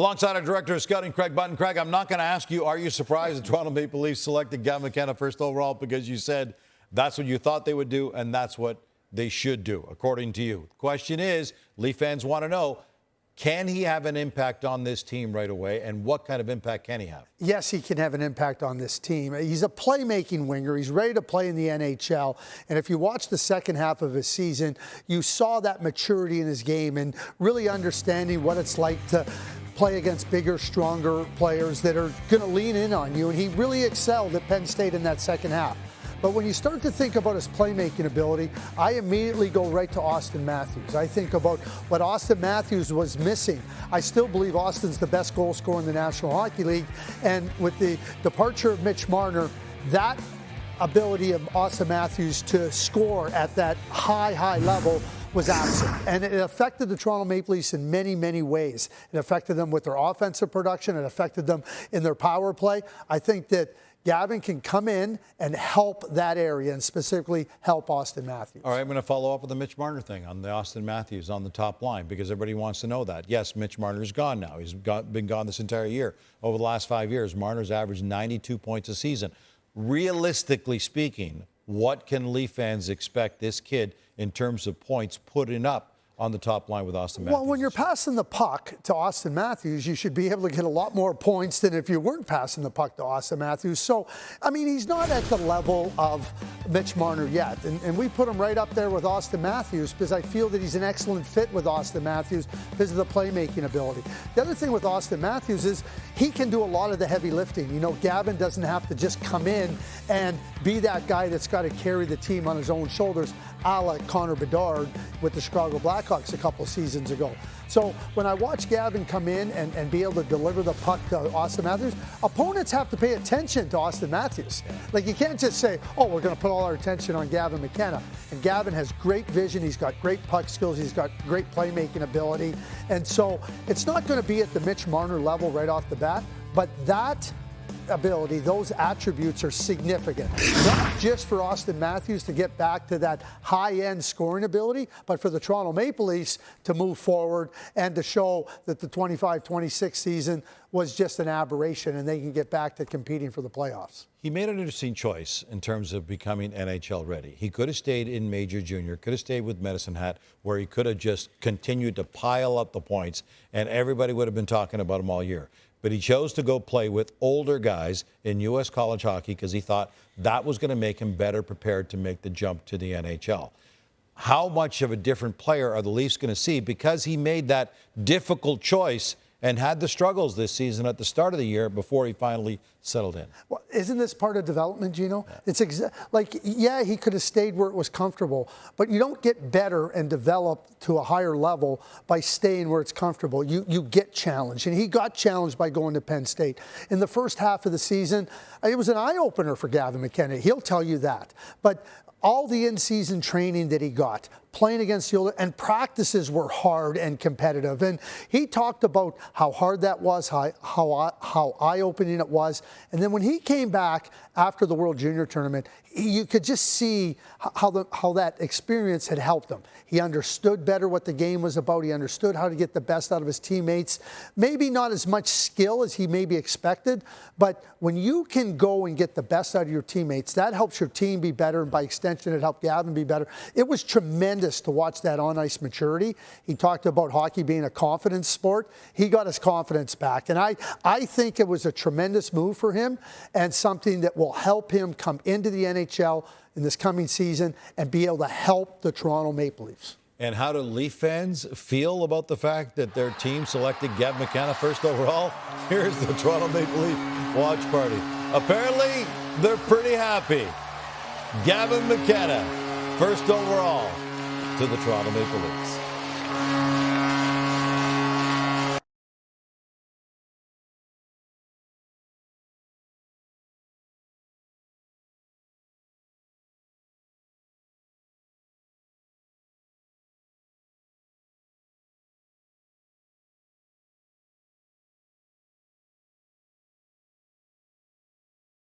Alongside our director of scouting, Craig Button. Craig, I'm not going to ask you, are you surprised the Toronto Maple Leafs selected Gavin McKenna first overall, because you said that's what you thought they would do and that's what they should do, according to you. The question is, Leaf fans want to know, can he have an impact on this team right away, and what kind of impact can he have? Yes, he can have an impact on this team. He's a playmaking winger. He's ready to play in the NHL. And if you watch the second half of his season, you saw that maturity in his game and really understanding what it's like to play against bigger, stronger players that are going to lean in on you. And he really excelled at Penn State in that second half. But when you start to think about his playmaking ability, I immediately go right to Austin Matthews. I think about what Austin Matthews was missing. I still believe Austin's the best goal scorer in the National Hockey League. And with the departure of Mitch Marner, that ability of Austin Matthews to score at that high level was absent. And it affected the Toronto Maple Leafs in many, many ways. It affected them with their offensive production. It affected them in their power play. I think that Gavin can come in and help that area, and specifically help Austin Matthews. All right, I'm going to follow up with the Mitch Marner thing on the Austin Matthews on the top line, because everybody wants to know that. Yes, Mitch Marner's gone now. He's been gone this entire year. Over the last 5 years, Marner's averaged 92 points a season. Realistically speaking, what can Leaf fans expect this kid in terms of points putting up on the top line with Austin Matthews? Well, when you're passing the puck to Austin Matthews, you should be able to get a lot more points than if you weren't passing the puck to Austin Matthews. So, I mean, he's not at the level of Mitch Marner yet. And we put him right up there with Austin Matthews because I feel that he's an excellent fit with Austin Matthews because of the playmaking ability. The other thing with Austin Matthews is he can do a lot of the heavy lifting. You know, Gavin doesn't have to just come in and be that guy that's got to carry the team on his own shoulders, a la Connor Bedard with the Chicago Blackhawks a couple seasons ago. So when I watch Gavin come in and be able to deliver the puck to Austin Matthews, opponents have to pay attention to Austin Matthews. Like, you can't just say, oh, we're going to put all our attention on Gavin McKenna. And Gavin has great vision. He's got great puck skills. He's got great playmaking ability. And so it's not going to be at the Mitch Marner level right off the bat, but that ability, those attributes are significant. Not just for Austin Matthews to get back to that high-end scoring ability, but for the Toronto Maple Leafs to move forward and to show that the 25-26 season was just an aberration and they can get back to competing for the playoffs. He made an interesting choice in terms of becoming NHL ready. He could have stayed in Major Junior, could have stayed with Medicine Hat, where he could have just continued to pile up the points, and everybody would have been talking about him all year. But he chose to go play with older guys in U.S. college hockey because he thought that was going to make him better prepared to make the jump to the NHL. How much of a different player are the Leafs going to see because he made that difficult choice and had the struggles this season at the start of the year before he finally settled in? Well, isn't this part of development, Gino? Yeah. It's yeah, he could have stayed where it was comfortable, but you don't get better and develop to a higher level by staying where it's comfortable. You get challenged, and he got challenged by going to Penn State. In the first half of the season, it was an eye-opener for Gavin McKenna. He'll tell you that. But all the in-season training that he got, playing against the older, and practices were hard and competitive. And he talked about how hard that was, how eye-opening it was. And then when he came back after the World Junior Tournament, you could just see how that experience had helped him. He understood better what the game was about. He understood how to get the best out of his teammates. Maybe not as much skill as he maybe expected, but when you can go and get the best out of your teammates, that helps your team be better, and by extension, it helped Gavin be better. It was tremendous to watch that on-ice maturity. He talked about hockey being a confidence sport. He got his confidence back, and I think it was a tremendous move for him and something that will help him come into the NHL in this coming season and be able to help the Toronto Maple Leafs. And how do Leaf fans feel about the fact that their team selected Gavin McKenna first overall? Here's the Toronto Maple Leaf watch party. Apparently, they're pretty happy. Gavin McKenna, first overall to the Toronto Maple Leafs.